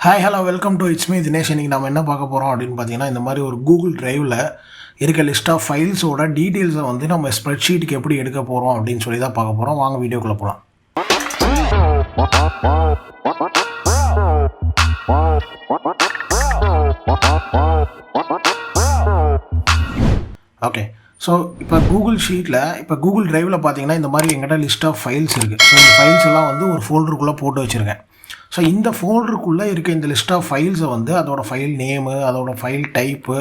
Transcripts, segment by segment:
Hi hello welcome to it's me Dinesh. இன்றைக்கி நம்ம என்ன பார்க்க போகிறோம் அப்படின்னு பார்த்தீங்கன்னா, இந்த மாதிரி ஒரு கூகுள் ட்ரைவில் இருக்க லிஸ்ட் ஆஃப் ஃபைல்ஸோட டீட்டெயில்ஸை வந்து நம்ம ஸ்ப்ரெட்ஷீட்டுக்கு எப்படி எடுக்க போகிறோம் அப்படின்னு சொல்லி தான் பார்க்க போகிறோம். வாங்க வீடியோக்குள்ளே போகலாம். ஓகே, ஸோ இப்போ கூகுள் ட்ரைவில் பார்த்தீங்கன்னா இந்த மாதிரி எங்கிட்ட லிஸ்ட் ஆஃப் ஃபைல்ஸ் இருக்குது. ஸோ இந்த ஃபைல்ஸ் எல்லாம் வந்து ஒரு ஃபோல்டருக்குள்ளே போட்டு வச்சுருக்கேன். ஸோ இந்த ஃபோல்டருக்குள்ளே இருக்க இந்த லிஸ்ட் ஆஃப் ஃபைல்ஸை வந்து அதோடய ஃபைல் நேமு, அதோடய ஃபைல் டைப்பு,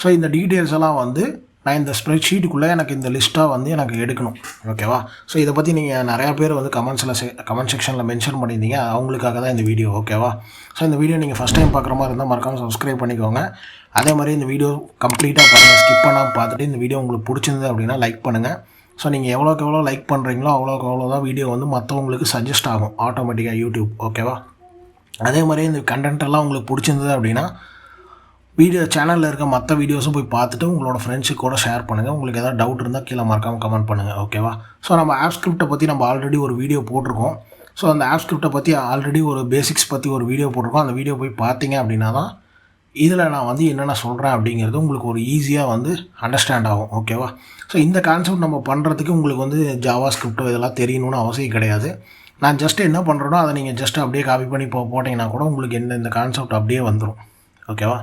ஸோ இந்த டீட்டெயில்ஸ் எல்லாம் வந்து நான் இந்த ஸ்ப்ரெட்ஷீட்டுக்குள்ளே எனக்கு இந்த லிஸ்ட்டாக வந்து எனக்கு எடுக்கணும். ஓகேவா? ஸோ இதை பற்றி நீங்கள் நிறையா பேர் வந்து கமெண்ட் செக்ஷனில் மென்ஷன் பண்ணியிருந்தீங்க. அவங்களுக்காக தான் இந்த வீடியோ. ஓகேவா? ஸோ இந்த வீடியோ நீங்கள் ஃபஸ்ட் டைம் பார்க்குற மாதிரி இருந்தால் மறக்காமல் சப்ஸ்கிரைப் பண்ணிக்கோங்க. அதே மாதிரி இந்த வீடியோ கம்ப்ளீட்டாக பாருங்கள், ஸ்கிப் பண்ணாமல் பார்த்துட்டு இந்த வீடியோ உங்களுக்கு பிடிச்சிருந்தது அப்படின்னா லைக் பண்ணுங்கள். ஸோ நீங்கள் எவ்வளோக்கு எவ்வளோ லைக் பண்ணுறீங்களோ அவ்வளோ தான் வீடியோ வந்து மற்றவங்களுக்கு சஜஸ்ட் ஆகும் ஆட்டோமேட்டிக்காக யூடியூப். ஓகேவா? அதே மாதிரி இந்த கண்டென்ட் எல்லாம் உங்களுக்கு பிடிச்சிருந்தது அப்படின்னா சேனலில் இருக்க மற்ற வீடியோஸும் போய் பார்த்துட்டு உங்களோட ஃப்ரெண்ட்ஸுக்கு கூட ஷேர் பண்ணுங்கள். உங்களுக்கு எதாவது டவுட் இருந்தால் கீழே மறக்காமல் கமெண்ட் பண்ணுங்கள். ஓகேவா? ஸோ நம்ம ஆப் ஸ்கிரிப்டை பற்றி நம்ம ஆல்ரெடி ஒரு வீடியோ போட்டிருக்கோம். ஸோ அந்த ஆப் ஸ்கிரிப்டை பற்றி ஆல்ரெடி ஒரு பேசிக்ஸ் பற்றி ஒரு வீடியோ போட்டிருக்கோம். அந்த வீடியோ போய் பார்த்தீங்க அப்படின்னா தான் இதில் நான் வந்து என்னென்ன சொல்கிறேன் அப்படிங்கிறது உங்களுக்கு ஒரு ஈஸியாக வந்து அண்டர்ஸ்டாண்ட் ஆகும். ஓகேவா? ஸோ இந்த கான்செப்ட் நம்ம பண்ணுறதுக்கு உங்களுக்கு வந்து ஜாவா ஸ்கிரிப்டோ இதெல்லாம் தெரியணும்னு அவசியம் கிடையாது. நான் ஜஸ்ட்டு என்ன பண்ணுறேனோ அதை நீங்கள் ஜஸ்ட்டு அப்படியே காப்பி பண்ணி போட்டிங்கன்னா கூட உங்களுக்கு இந்த கான்செப்ட் அப்படியே வந்துடும். ஓகேவா?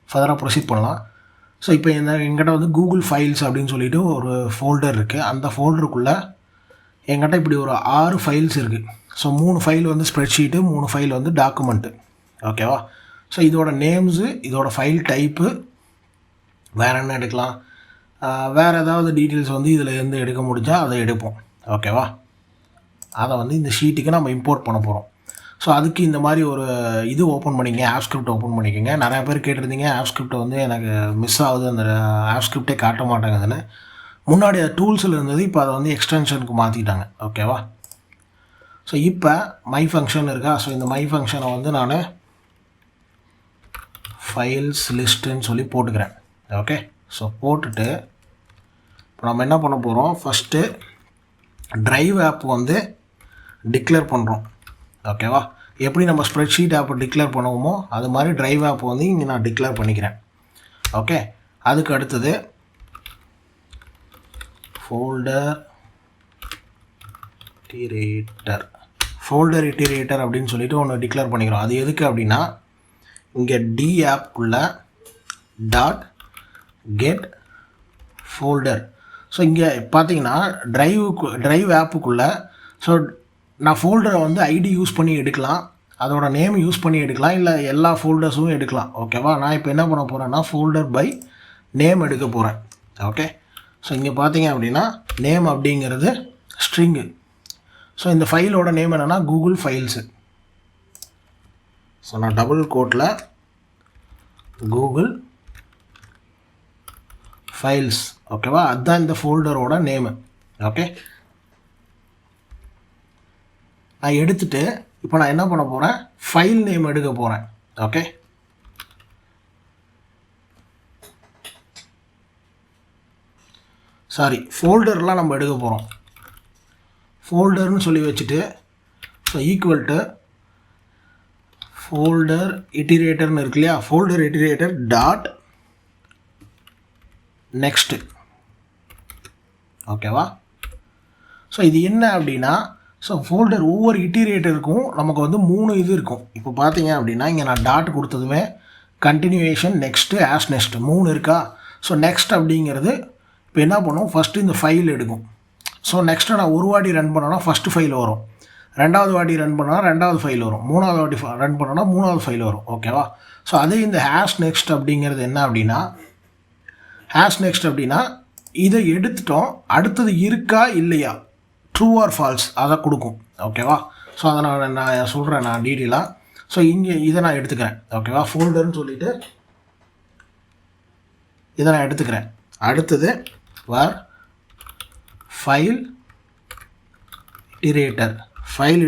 ஃபர்தராக ப்ரொசீட் பண்ணலாம். ஸோ இப்போ எங்கிட்ட வந்து கூகுள் ஃபைல்ஸ் அப்படின்னு சொல்லிட்டு ஒரு ஃபோல்டர் இருக்குது. அந்த ஃபோல்டருக்குள்ளே எங்கிட்ட இப்படி ஒரு 6 ஃபைல்ஸ் இருக்குது. ஸோ 3 ஃபைல் வந்து ஸ்ப்ரெட்ஷீட்டு, 3 ஃபைல் வந்து டாக்குமெண்ட்டு. ஓகேவா? ஸோ இதோட நேம்ஸு, இதோட ஃபைல் டைப்பு, வேறு என்ன எடுக்கலாம், வேறு ஏதாவது டீட்டெயில்ஸ் வந்து இதில் இருந்து எடுக்க முடிஞ்சால் அதை எடுப்போம். ஓகேவா? அதை வந்து இந்த ஷீட்டுக்கு நம்ம இம்போர்ட் பண்ண போகிறோம். ஸோ அதுக்கு இந்த மாதிரி ஒரு இது ஓப்பன் பண்ணிக்கங்க, ஆப் ஸ்கிரிப்ட் ஓப்பன் பண்ணிக்கோங்க. நிறையா பேர் கேட்டிருந்தீங்க ஆப் ஸ்கிரிப்டை வந்து எனக்கு மிஸ் ஆகுது, அந்த ஆப் ஸ்கிரிப்டே காட்ட மாட்டாங்குதுன்னு. முன்னாடி அது டூல்ஸில் இருந்தது, இப்போ அதை வந்து எக்ஸ்டென்ஷனுக்கு மாற்றிட்டாங்க. ஓகேவா? ஸோ இப்போ மை ஃபங்க்ஷன் இருக்கா? ஸோ இந்த மை ஃபங்க்ஷனை வந்து நான் ஃபைல்ஸ் லிஸ்ட்டுன்னு சொல்லி போட்டுக்கிறேன். ஓகே, ஸோ போட்டுட்டு இப்போ நம்ம என்ன பண்ண போகிறோம், ஃபஸ்ட்டு ட்ரைவ் ஆப் வந்து டிக்ளேர் பண்ணுறோம். ஓகேவா? எப்படி நம்ம ஸ்ப்ரெட்ஷீட் ஆப்பை டிக்ளேர் பண்ணுவோமோ அது மாதிரி ட்ரைவ் ஆப் வந்து இங்கே நான் டிக்ளேர் பண்ணிக்கிறேன். ஓகே, அதுக்கு அடுத்தது ஃபோல்டர் இட்டரேட்டர் அப்படின்னு சொல்லிட்டு ஒன்று டிக்ளேர் பண்ணிக்கிறோம். அது எதுக்கு அப்படின்னா இங்கே டி ஆப்புக்குள்ள .get ஃபோல்டர். ஸோ இங்கே பார்த்தீங்கன்னா ட்ரைவ் ஆப்புக்குள்ளே ஸோ நான் ஃபோல்டரை வந்து ஐடி யூஸ் பண்ணி எடுக்கலாம், அதோட நேம் யூஸ் பண்ணி எடுக்கலாம், இல்லை எல்லா ஃபோல்டர்ஸும் எடுக்கலாம். ஓகேவா? நான் இப்போ என்ன பண்ண போகிறேன்னா ஃபோல்டர் பை நேம் எடுக்க போகிறேன். ஓகே, ஸோ இங்கே பார்த்தீங்க அப்படின்னா நேம் அப்படிங்கிறது ஸ்ட்ரிங்கு. ஸோ இந்த ஃபைலோட நேம் என்னென்னா கூகுள் ஃபைல்ஸு. ஸோ நான் டபுள் கோட்டில் கூகுள் ஃபைல்ஸ். ஓகேவா? அதுதான் இந்த ஃபோல்டரோட நேமு. ஓகே, நான் எடுத்துகிட்டு இப்போ நான் என்ன பண்ண போகிறேன், ஃபைல் நேம் எடுக்க போகிறேன். ஓகே, ஃபோல்டர்லாம் நம்ம எடுக்க போகிறோம். ஃபோல்டர்னு சொல்லி வச்சுட்டு ஸோ ஈக்குவல் டு ஃபோல்டர் இட்டிரேட்டர்னு இருக்கு இல்லையா, ஃபோல்டர் இட்டிரேட்டர் டாட் நெக்ஸ்ட்டு. ஓகேவா? ஸோ இது என்ன அப்படின்னா, ஸோ ஃபோல்டர் ஒவ்வொரு இட்டிரேட்டருக்கும் நமக்கு வந்து 3 இது இருக்கும். இப்போ பார்த்தீங்க அப்படின்னா இங்கே நான் டாட் கொடுத்ததுமே கண்டினியூவேஷன், நெக்ஸ்ட்டு, ஆஸ் நெக்ஸ்ட்டு 3 இருக்கா. ஸோ நெக்ஸ்ட் அப்படிங்கிறது இப்போ என்ன பண்ணும், ஃபஸ்ட்டு இந்த ஃபைல் எடுக்கும். ஸோ நெக்ஸ்ட்டு நான் ஒரு வாட்டி ரன் பண்ணோன்னா ஃபஸ்ட்டு ஃபைல் வரும், ரெண்டாவது வாட்டி ரன் பண்ணால் ரெண்டாவது ஃபைல் வரும், மூணாவது வாட்டி ரன் பண்ணோன்னா மூணாவது ஃபைல் வரும். ஓகேவா? ஸோ அதே இந்த ஹேஷ் நெக்ஸ்ட் அப்படிங்கிறது என்ன அப்படின்னா, இதை எடுத்துட்டோம், அடுத்தது இருக்கா இல்லையா, ட்ரூ ஆர் ஃபால்ஸ் அதை கொடுக்கும். ஓகேவா? ஸோ அதை நான் சொல்கிறேன் நான் டீட்டெயிலாக. ஸோ இங்கே இதை நான் எடுத்துக்கிறேன். ஓகேவா? ஃபோல்டர்னு சொல்லிவிட்டு இதை நான் எடுத்துக்கிறேன். அடுத்தது வார் ஃபைல்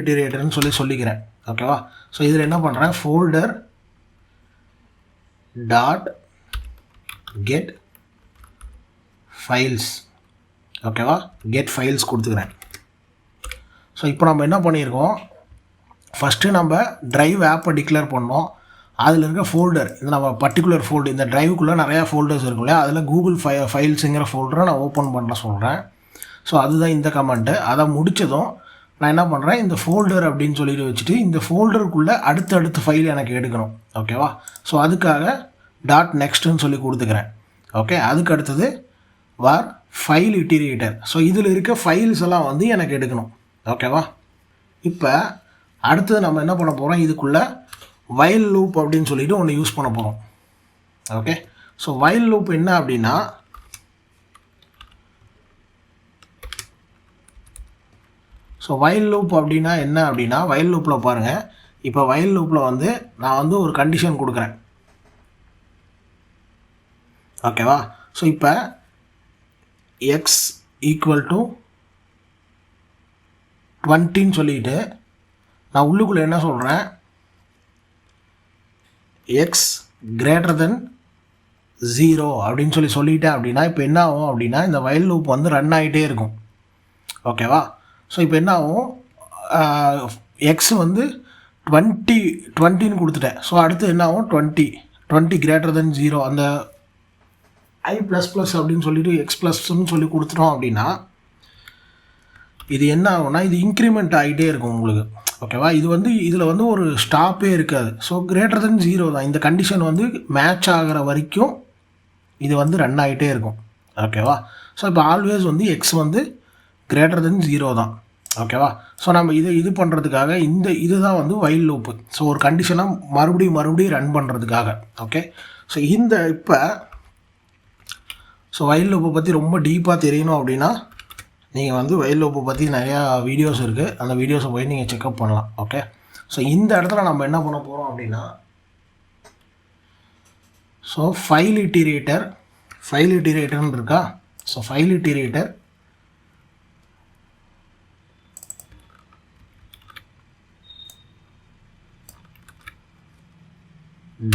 இட்டிரேட்டர்னு சொல்லிக்கிறேன். ஓகேவா? ஸோ இதில் என்ன பண்ணுறேன், ஃபோல்டர் டாட் கெட் ஃபைல்ஸ். ஓகேவா? கெட் ஃபைல்ஸ் கொடுத்துக்கிறேன். ஸோ இப்போ நம்ம என்ன பண்ணியிருக்கோம், ஃபஸ்ட்டு நம்ம ட்ரைவ் ஆப்பை டிக்ளேர் பண்ணோம். அதில் இருக்க ஃபோல்டர், இந்த நம்ம பர்டிகுலர் ஃபோல்டர், இந்த ட்ரைவுக்குள்ளே நிறையா ஃபோல்டர்ஸ் இருக்கும் இல்லையா, அதில் கூகுள் ஃபைல்ஸுங்கிற ஃபோல்டரை நான் ஓப்பன் பண்ண சொல்கிறேன். ஸோ அதுதான் இந்த கமெண்ட்டு. அதை முடித்ததும் நான் என்ன பண்ணுறேன், இந்த ஃபோல்டர் அப்படின்னு சொல்லிட்டு வச்சுட்டு இந்த ஃபோல்டருக்குள்ளே அடுத்தடுத்த ஃபைல் எனக்கு எடுக்கணும். ஓகேவா? ஸோ அதுக்காக டாட் நெக்ஸ்ட்டுன்னு சொல்லி கொடுத்துக்கிறேன். ஓகே, அதுக்கு அடுத்தது வார் ஃபைல் இட்டரேட்டர். ஸோ இதில் இருக்க ஃபைல்ஸ் எல்லாம் வந்து எனக்கு எடுக்கணும். ஓகேவா? இப்போ அடுத்தது நம்ம என்ன பண்ண போகிறோம், இதுக்குள்ளே வைல் லூப் அப்படின்னு சொல்லிட்டு ஒன்று யூஸ் பண்ண போகிறோம். ஓகே, ஸோ வைல் லூப் என்ன அப்படின்னா, வைல் லூப் அப்படின்னா என்ன அப்படின்னா, வைல் லூப்பில் பாருங்கள், இப்போ வைல் லூப்பில் வந்து நான் வந்து ஒரு கண்டிஷன் கொடுக்குறேன். ஓகேவா? ஸோ இப்போ எக்ஸ் ஈக்குவல் டு 20ன்னு சொல்லிட்டு நான் உள்ளுக்குள்ளே என்ன சொல்கிறேன், எக்ஸ் கிரேட்டர் தென் 0 அப்படின்னு சொல்லிட்டேன் அப்படின்னா இப்போ என்ன ஆகும் அப்படின்னா, இந்த வைல் லூப் வந்து ரன் ஆகிட்டே இருக்கும். ஓகேவா? ஸோ இப்போ என்ன ஆகும், எக்ஸ் வந்து 20ன்னு கொடுத்துட்டேன். ஸோ அடுத்து என்ன ஆகும், 20 கிரேட்டர் தென் 0, அந்த i++ அப்படின்னு சொல்லிட்டு x+ன்னு சொல்லி கொடுத்துட்டோம் அப்படின்னா இது என்ன ஆகும்னா, இது இன்க்ரிமெண்ட் ஆகிட்டே இருக்கும் உங்களுக்கு. ஓகேவா? இது வந்து இதில் வந்து ஒரு ஸ்டாப்பே இருக்காது. ஸோ கிரேட்டர் தென் 0 தான். இந்த கண்டிஷன் வந்து மேட்ச் ஆகிற வரைக்கும் இது வந்து ரன் ஆகிட்டே இருக்கும். ஓகேவா? ஸோ இப்போ ஆல்வேஸ் வந்து எக்ஸ் வந்து கிரேட்டர் தென் 0 தான். ஓகேவா? ஸோ நம்ம இது பண்ணுறதுக்காக இதுதான் வந்து வைல் லூப்பு. ஸோ ஒரு கண்டிஷனை மறுபடியும் ரன் பண்ணுறதுக்காக. ஓகே, ஸோ இப்போ வைல் லூப்பை பற்றி ரொம்ப டீப்பாக தெரியணும் அப்படின்னா நீங்கள் வந்து வைல் லூப்பை பற்றி நிறையா வீடியோஸ் இருக்குது, அந்த வீடியோஸை போய் நீங்கள் செக்அப் பண்ணலாம். ஓகே, ஸோ இந்த இடத்துல நம்ம என்ன பண்ண போகிறோம் அப்படின்னா, ஸோ ஃபைல் இட்டரேட்டர்னு இருக்கா. So file iterator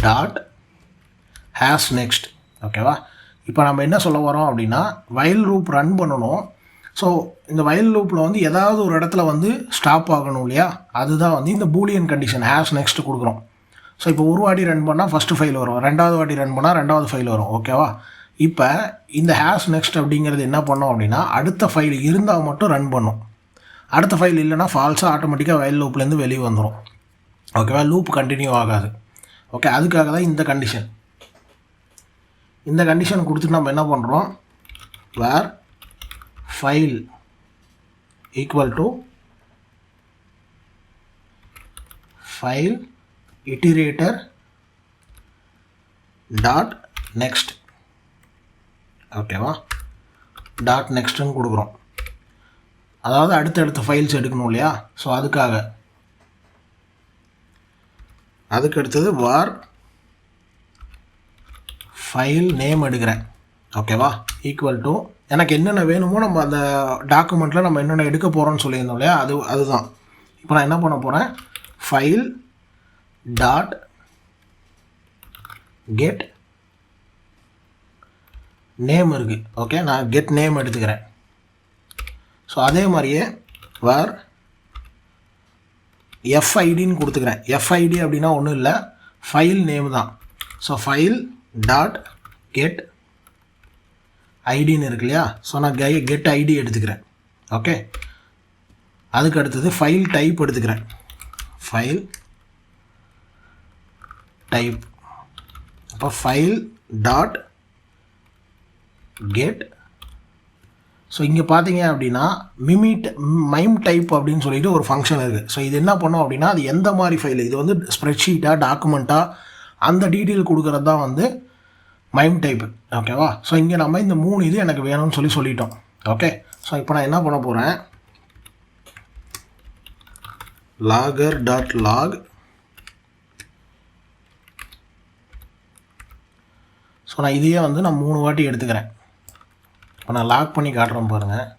dot has next. ஓகேவா? இப்போ நம்ம என்ன சொல்ல வரோம் அப்படின்னா, வைல் லூப் ரன் பண்ணணும். ஸோ இந்த வைல் லூப்பில் வந்து ஏதாவது ஒரு இடத்துல வந்து ஸ்டாப் ஆகணும் இல்லையா, அதுதான் வந்து இந்த பூலியன் கண்டிஷன் ஹேஸ் நெக்ஸ்ட் கொடுக்குறோம். ஸோ இப்போ ஒரு வாட்டி ரன் பண்ணால் ஃபஸ்ட்டு ஃபைல் வரும், ரெண்டாவது வாட்டி ரன் பண்ணால் ரெண்டாவது ஃபைல் வரும். ஓகேவா? இப்போ இந்த ஹேஸ் நெக்ஸ்ட் அப்படிங்கிறது என்ன பண்ணோம் அப்படின்னா, அடுத்த ஃபைல் இருந்தால் மட்டும் ரன் பண்ணும். அடுத்த ஃபைல் இல்லைனா ஃபால்ஸாக ஆட்டோமேட்டிக்காக வைல் லூப்லேருந்து வெளியே வந்துடும். ஓகேவா? லூப் கண்டினியூ ஆகாது. ஓகே, அதுக்காக தான் இந்த கண்டிஷன். இந்த கண்டிஷன் கொடுத்துட்டு நம்ம என்ன பண்ணுறோம், var file equal to file iterator dot next. ஓகேவா? டாட் நெக்ஸ்ட்டுன்னு கொடுக்குறோம். அதாவது அடுத்தடுத்த ஃபைல்ஸ் எடுக்கணும் இல்லையா, ஸோ அதுக்காக. அதுக்கு அடுத்தது வார் ஃபைல் நேம் எடுக்கிறேன். ஓகேவா? ஈக்குவல் டு எனக்கு என்னென்ன வேணுமோ நம்ம அந்த டாக்குமெண்ட்டில் நம்ம என்னென்ன எடுக்க போகிறோம்னு சொல்லியிருந்தோம் இல்லையா, அதுதான். இப்போ நான் என்ன பண்ண போகிறேன், ஃபைல் டாட் கெட் நேம் இருக்குது. ஓகே, நான் கெட் நேம் எடுத்துக்கிறேன். ஸோ அதே மாதிரியே வேர் எஃப்ஐடின்னு கொடுத்துக்கிறேன். எஃப்ஐடி அப்படின்னா ஒன்றும் இல்லை, ஃபைல் நேம் தான். ஸோ ஃபைல் டாட் கெட் ஐடின்னு இருக்கு இல்லையா, ஸோ நான் கெட் ஐடி எடுத்துக்கிறேன். ஓகே, அதுக்கு அடுத்தது ஃபைல் டைப் எடுத்துக்கிறேன். File type. அப்போ ஃபைல் டாட் கெட். ஸோ இங்கே பார்த்தீங்க அப்படின்னா மைம் டைப் அப்படின்னு சொல்லிட்டு ஒரு ஃபங்க்ஷன் இருக்குது. ஸோ இது என்ன பண்ணோம் அப்படின்னா, அது எந்த மாதிரி ஃபைல், இது வந்து ஸ்ப்ரெட்ஷீட்டாக டாக்குமெண்ட்டாக அந்த டீட்டெயில் கொடுக்குறது தான் வந்து மைம் டைப்பு. ஓகேவா? ஸோ இங்கே நம்ம இந்த 3 இது எனக்கு வேணும்னு சொல்லிட்டோம். ஓகே, ஸோ இப்போ நான் என்ன பண்ண போகிறேன், லாகர் டாட் லாக். ஸோ நான் இதையே வந்து நான் 3 வாட்டி எடுத்துக்கிறேன். இப்போ நான் லாக் பண்ணி காட்டுறேன் பாருங்கள்.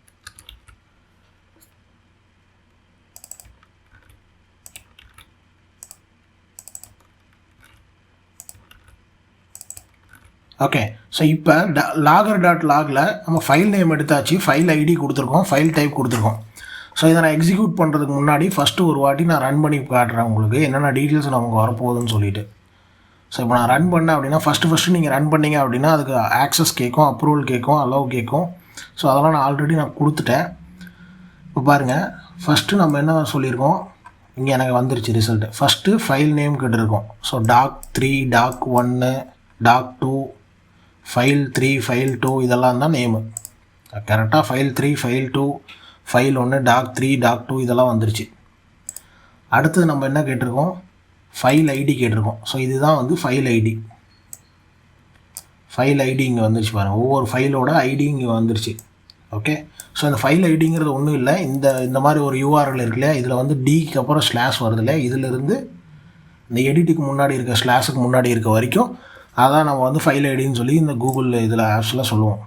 ஓகே, ஸோ இப்போ லாகர் டாட் லாகில் நம்ம ஃபைல் நேம் எடுத்தாச்சு, ஃபைல் ஐடி கொடுத்துருக்கோம், ஃபைல் டைப் கொடுத்துருக்கோம். ஸோ இதை நான் எக்ஸிக்யூட் பண்ணுறதுக்கு முன்னாடி ஃபஸ்ட்டு ஒரு வாட்டி நான் ரன் பண்ணி காட்டுறேன் உங்களுக்கு என்னென்ன டீட்டெயில்ஸ் நமக்கு வரப்போகுதுன்னு சொல்லிட்டு. ஸோ இப்போ நான் ரன் பண்ணேன் அப்படின்னா ஃபஸ்ட்டு நீங்கள் ரன் பண்ணீங்க அப்படின்னா அதுக்கு ஆக்சஸ் கேட்கும், அப்ரூவல் கேட்கும், அலோவ் கேட்கும். ஸோ அதெல்லாம் நான் ஆல்ரெடி கொடுத்துட்டேன். இப்போ பாருங்கள், ஃபஸ்ட்டு நம்ம என்ன சொல்லியிருக்கோம், இங்கே எனக்கு வந்துருச்சு ரிசல்ட்டு. ஃபஸ்ட்டு ஃபைல் நேம் கேட்டிருக்கோம். So doc3, doc1, doc2, file3, file2 இதெல்லாம் தான் நேமு. கரெக்டாக file3, file2, file1, doc3, doc2 இதெல்லாம் வந்துருச்சு. அடுத்தது நம்ம என்ன கேட்டிருக்கோம், ஃபைல் ஐடி கேட்டிருக்கோம். ஸோ இதுதான் ஃபைல் ஐடி. ஃபைல் ஐடி இங்கே வந்துருச்சு பாருங்கள், ஒவ்வொரு ஃபைலோட ஐடி இங்கே வந்துருச்சு. ஓகே, ஸோ இந்த ஃபைல் ஐடிங்கிறது ஒன்றும் இல்லை, இந்த மாதிரி ஒரு யூஆர்எல் இருக்கு இல்லையா, இதில் டிக்கு அப்புறம் ஸ்லாஷ் வருது இல்லையா, இதிலிருந்து இந்த எடிட்டுக்கு முன்னாடி இருக்க ஸ்லாஷுக்கு முன்னாடி இருக்க வரைக்கும் அதான் நம்ம ஃபைல் ஐடின்னு சொல்லி இந்த கூகுள் இதில் ஆப்ஸில் சொல்லுவோம்.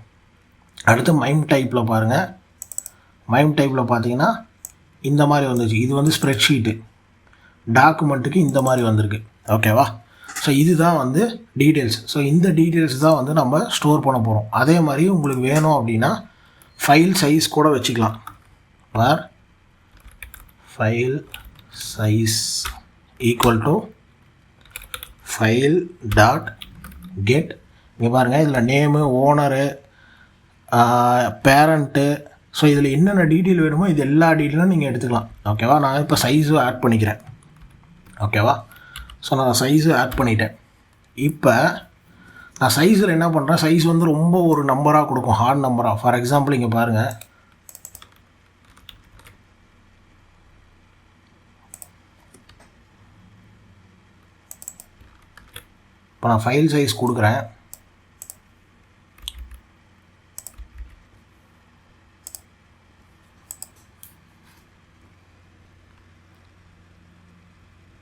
அடுத்து மைம் டைப்பில் பாருங்கள், மைம் டைப்பில் பார்த்தீங்கன்னா இந்த மாதிரி வந்துச்சு. இது ஸ்ப்ரெட்ஷீட்டு, டாக்குமெண்ட்டுக்கு இந்த மாதிரி வந்திருக்கு. ஓகேவா, ஸோ இதுதான் டீட்டெயில்ஸ். ஸோ இந்த டீட்டெயில்ஸ் தான் நம்ம ஸ்டோர் பண்ண போகிறோம். அதே மாதிரி உங்களுக்கு வேணும் அப்படின்னா ஃபைல் சைஸ் கூட வச்சுக்கலாம். Var file size equal to file dot get. இங்கே பாருங்கள், இதில் நேமு, ஓனரு, பேரண்ட்டு, ஸோ இதில் என்னென்ன டீட்டெயில் வேணுமோ இது எல்லா டீட்டெயிலும் நீங்கள் எடுத்துக்கலாம். ஓகேவா, நான் இப்போ சைஸும் ஆட் பண்ணிக்கிறேன். ஓகேவா, ஸோ நான் சைஸு ஆட் பண்ணிட்டேன். இப்போ நான் சைஸில் என்ன பண்ணுறேன், சைஸ் ரொம்ப ஒரு நம்பராக கொடுக்கும், ஹார்ட் நம்பராக. ஃபார் எக்ஸாம்பிள் இங்கே பாருங்கள், இப்போ நான் ஃபைல் சைஸ் கொடுக்குறேன்.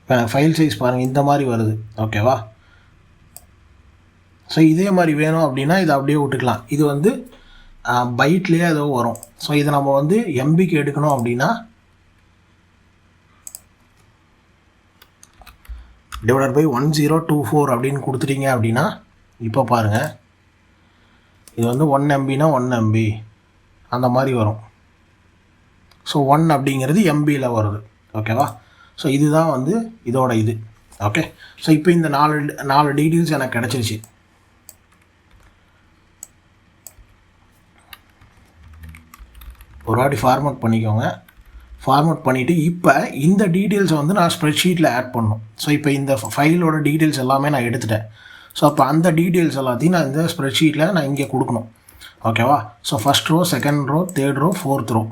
இப்போ ஃபைல் சைஸ் பாருங்கள், இந்த மாதிரி வருது. ஓகேவா, ஸோ இதே மாதிரி வேணும் அப்படின்னா இதை அப்படியே விட்டுக்கலாம். இது பைட்லேயே ஏதோ வரும். ஸோ இதை நம்ம எம்பிக்கு எடுக்கணும் அப்படின்னா /1024 அப்படின்னு கொடுத்துட்டீங்க அப்படின்னா இப்போ பாருங்கள், இது 1 MBனா 1 MB அந்த மாதிரி வரும். ஸோ 1 அப்படிங்கிறது MBயில் வருது. ஓகேவா, ஸோ இதுதான் இதோட இது. ஓகே, ஸோ இப்போ இந்த நாலு டீட்டெயில்ஸ் எனக்கு கிடச்சிருச்சு. ஒரு வாட்டி ஃபார்மேட் பண்ணிக்கோங்க. ஃபார்மேட் பண்ணிவிட்டு இப்போ இந்த டீட்டெயில்ஸை நான் ஸ்ப்ரெட்ஷீட்டில் ஆட் பண்ணணும். ஸோ இப்போ இந்த ஃபைலோட டீட்டெயில்ஸ் எல்லாமே நான் எடுத்துட்டேன். ஸோ அப்போ அந்த டீட்டெயில்ஸ் எல்லாத்தையும் நான் இந்த ஸ்ப்ரெட்ஷீட்டில் நான் இங்கே கொடுக்கணும். ஓகேவா, so first row, second row, third row, fourth row.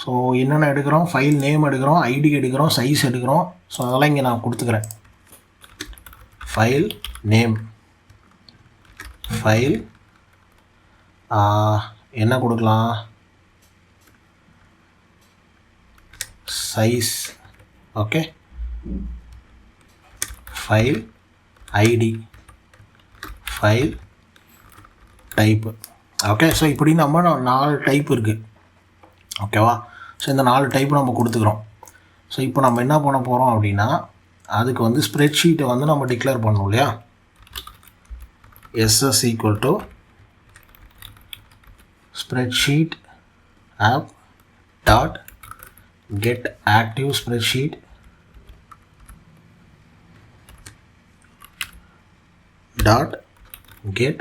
So என்னென்ன எடுக்கிறோம், ஃபைல் நேம் எடுக்கிறோம், ஐடி எடுக்கிறோம், சைஸ் எடுக்கிறோம். ஸோ அதெல்லாம் இங்கே நான் கொடுத்துக்கிறேன். ஃபைல் நேம், ஃபைல் என்ன கொடுக்கலாம், size. Okay, file ID, file type. Okay, so இப்படி நம்ம 4 டைப் இருக்குது. ஓகேவா, ஸோ இந்த 4 டைப் நம்ம கொடுத்துக்கிறோம். ஸோ இப்போ நம்ம என்ன பண்ண போகிறோம் அப்படின்னா அதுக்கு ஸ்ப்ரெட்ஷீட்டை நம்ம டிக்ளேர் பண்ணணும் இல்லையா. SS equal to spreadsheet app dot get active spreadsheet dot get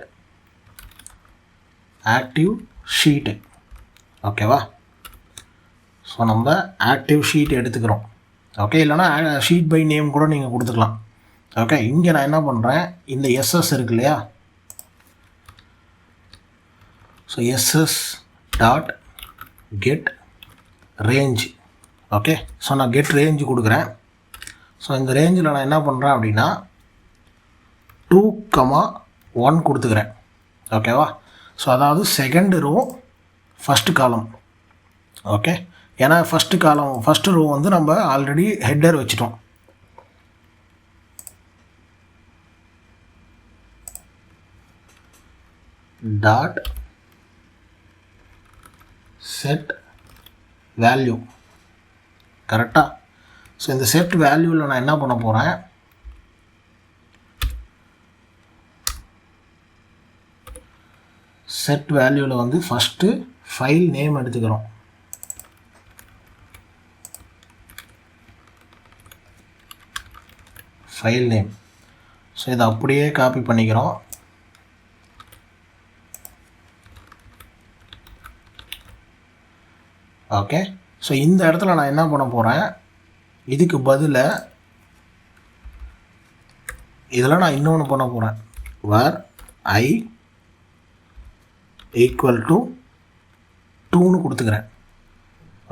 active sheet. ஓகேவா, ஸோ நம்ம ஆக்டிவ் ஷீட் எடுத்துக்கிறோம். ஓகே, இல்லைனா ஷீட் பை நேம் கூட நீங்கள் கொடுத்துக்கலாம். ஓகே, இங்கே நான் என்ன பண்ணுறேன், இந்த SS இருக்கு இல்லையா, so SS dot get range. Okay, so நான் கெட் ரேஞ்சு கொடுக்குறேன். ஸோ இந்த ரேஞ்சில் நான் என்ன பண்ணுறேன் அப்படின்னா 2,1 கொடுத்துக்கிறேன். ஓகேவா, ஸோ அதாவது second row first column. Okay, ஏன்னா ஃபஸ்ட்டு ரோ நம்ம ஆல்ரெடி ஹெட்டர் வச்சுட்டோம். Dot set value. கரெக்டாக, ஸோ இந்த செட் வேல்யூவில் நான் என்ன பண்ண போகிறேன், செட் வேல்யூவில் ஃபஸ்ட்டு ஃபைல் நேம் எடுத்துக்கிறோம். File name. ஸோ இதை அப்படியே காப்பி பண்ணிக்கிறோம். ஓகே. ஸோ இந்த இடத்துல நான் என்ன பண்ண போகிறேன், இதுக்கு பதிலாக இதில் நான் இன்னொன்று பண்ண போகிறேன். where I equal to 2ன்னு கொடுத்துக்கிறேன்.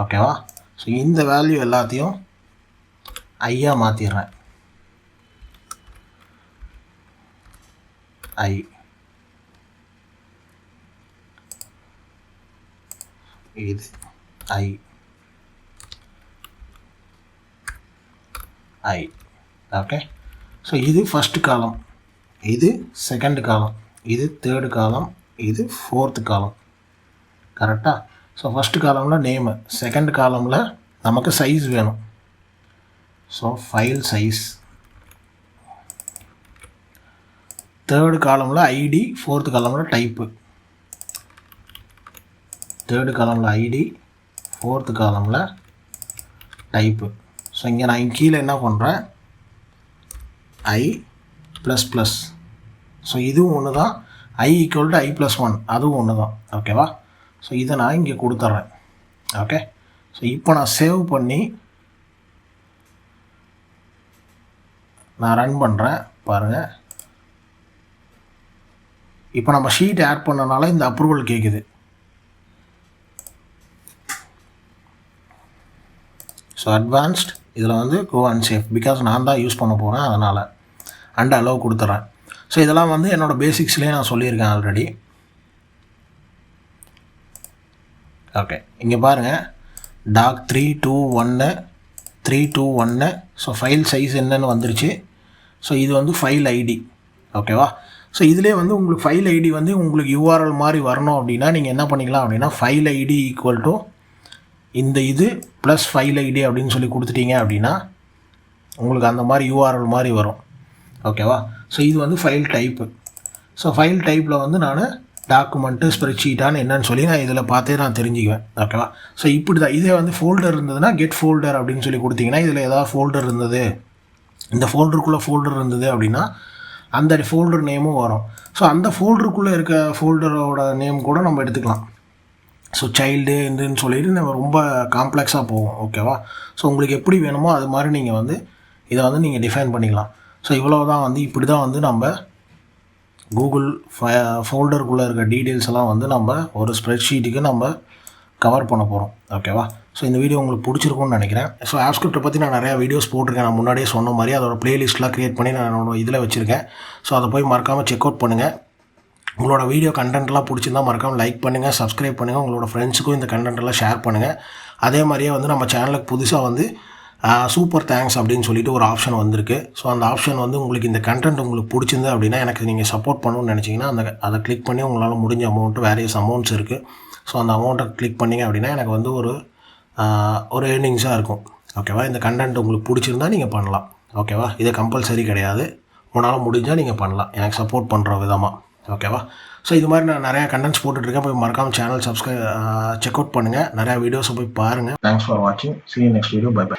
ஓகேவா? ஸோ இந்த வேல்யூ எல்லாத்தையும் ஐயா மாற்றிடுறேன். ஐ இது ஐ ஐ. ஓகே. ஸோ இது ஃபஸ்ட்டு காலம், இது செகண்ட் காலம், இது தேர்டு காலம், இது ஃபோர்த்து காலம். கரெக்டாக? ஸோ ஃபஸ்ட்டு காலமில் நேமு, செகண்ட் காலமில் நமக்கு சைஸ் வேணும். So file size. தேர்டு காலமில் ஐடி, ஃபோர்த்து காலமில் டைப்பு. தேர்டு காலமில் ஐடி, ஃபோர்த்து காலமில் டைப்பு. ஸோ இங்கே நான் இங்கே கீழே என்ன பண்ணுறேன், ஐ ப்ளஸ் ப்ளஸ். ஸோ இதுவும் ஒன்று தான். ஐ ஈக்குவல் டு I+1 அதுவும் ஒன்று தான். ஓகேவா? ஸோ இதை நான் இங்கே கொடுத்துட்றேன். ஓகே. ஸோ இப்போ நான் சேவ் பண்ணி நான் ரன் பண்ணுறேன். பாருங்கள், இப்போ நம்ம ஷீட் ஆட் பண்ணனால இந்த அப்ரூவல் கேட்குது. ஸோ அட்வான்ஸ்ட் இதில் வந்து கோ அண்ட் சேவ், பிகாஸ் நான் தான் யூஸ் பண்ண போகிறேன், அதனால் அண்ட் அலோவ் கொடுத்துட்றேன். ஸோ இதெல்லாம் வந்து என்னோடய பேசிக்ஸ்லேயே நான் சொல்லியிருக்கேன் ஆல்ரெடி. ஓகே, இங்கே பாருங்கள், டாக் 321. ஸோ ஃபைல் சைஸ் என்னன்னு வந்துருச்சு. ஸோ இது வந்து ஃபைல் ஐடி. ஓகேவா? ஸோ இதிலே வந்து உங்களுக்கு ஃபைல் ஐடி வந்து உங்களுக்கு URL மாதிரி வரணும் அப்படின்னா நீங்கள் என்ன பண்ணிக்கலாம் அப்படின்னா, ஃபைல் ஐடி ஈக்குவல் டு இந்த இது ப்ளஸ் ஃபைல் ஐடி அப்படின்னு சொல்லி கொடுத்துட்டீங்க அப்படின்னா உங்களுக்கு அந்த மாதிரி URL மாதிரி வரும். ஓகேவா? ஸோ இது வந்து ஃபைல் டைப்பு. ஸோ ஃபைல் டைப்பில் வந்து நான் டாக்குமெண்ட்டு ஸ்ப்ரெட்ஷீட்டான்னு என்னன்னு சொல்லி நான் இதில் பார்த்தே நான் தெரிஞ்சுக்குவேன். ஓகேவா? ஸோ இப்படி தான். இதே வந்து ஃபோல்டர் இருந்ததுன்னா கெட் ஃபோல்டர் அப்படின்னு சொல்லி கொடுத்தீங்கன்னா இதில் ஏதாவது ஃபோல்டர் இருந்தது, இந்த ஃபோல்டருக்குள்ளே ஃபோல்டர் இருந்தது அப்படின்னா அந்த ஃபோல்டர் நேமும் வரும். ஸோ அந்த ஃபோல்டருக்குள்ளே இருக்க ஃபோல்டரோட நேம் கூட நம்ம எடுத்துக்கலாம். ஸோ சைல்டு இதுன்னு சொல்லிட்டு நம்ம ரொம்ப காம்ப்ளெக்ஸாக போவோம். ஓகேவா? ஸோ உங்களுக்கு எப்படி வேணுமோ அது மாதிரி நீங்கள் வந்து இதை வந்து நீங்கள் டிஃபைன் பண்ணிக்கலாம். ஸோ இவ்வளோ தான் வந்து இப்படி தான் வந்து நம்ம கூகுள் ஃபோல்டருக்குள்ளே இருக்க டீட்டெயில்ஸ் எல்லாம் வந்து நம்ம ஒரு ஸ்ப்ரெட்ஷீட்டுக்கு நம்ம கவர் பண்ண போகிறோம். ஓகேவா? ஸோ இந்த வீடியோ உங்களுக்கு பிடிச்சிருக்கும்னு நினைக்கிறேன். ஸோ ஆப்ஸ்கிரிப்டை பற்றி நான் நிறையா வீடியோஸ் போட்டிருக்கேன். நான் முன்னாடியே சொன்ன மாதிரி அதோட ப்ளேலிஸ்ட்லாம் க்ரியேட் பண்ணி நான் என்னோட இதில் வச்சுருக்கேன். ஸோ அதை போய் மறக்காமல் செக் அவுட் பண்ணுங்கள். உங்களோட வீடியோ கண்டென்ட்லாம் பிடிச்சிருந்தா மறக்காமல் லைக் பண்ணுங்கள், சப்ஸ்கிரைப் பண்ணுங்கள், உங்களோட ஃப்ரெண்ட்ஸுக்கும் இந்த கண்டென்ட்டெல்லாம் ஷேர் பண்ணுங்கள். அதே மாதிரியே வந்து நம்ம சேனலுக்கு புதுசாக வந்து சூப்பர் தேங்க்ஸ் அப்படின்னு சொல்லிட்டு ஒரு ஆப்ஷன் வந்திருக்கு. ஸோ அந்த ஆப்ஷன் வந்து உங்களுக்கு இந்த கண்டென்ட் உங்களுக்கு பிடிச்சிருந்து அப்படின்னா எனக்கு நீங்கள் சப்போர்ட் பண்ணணும்னு நினச்சிங்கன்னா அதை கிளிக் பண்ணி உங்களால் முடிஞ்ச அமௌண்ட்டு வேரியஸ் அமௌண்ட்ஸ் இருக்குது. ஸோ அந்த அமௌண்ட்டை கிளிக் பண்ணிங்க அப்படின்னா எனக்கு வந்து ஒரு ஏர்னிங்ஸாக இருக்கும். ஓகேவா? இந்த கண்டென்ட் உங்களுக்கு பிடிச்சிருந்தா நீங்கள் பண்ணலாம். ஓகேவா? இது கம்பல்சரி கிடையாது, உங்களால் முடிஞ்சால் நீங்கள் பண்ணலாம் எனக்கு சப்போர்ட் பண்ணுற விதமாக. ஓகேவா? ஸோ இது மாதிரி நான் நிறையா கண்டென்ட்ஸ் போட்டுட்ருக்கேன். போய் மறக்காமல் சேனல் செக் அவுட் பண்ணுங்கள், நிறையா வீடியோஸை போய் பாருங்கள். தேங்க்ஸ் ஃபார் வாட்சிங். see you next video. Bye bye.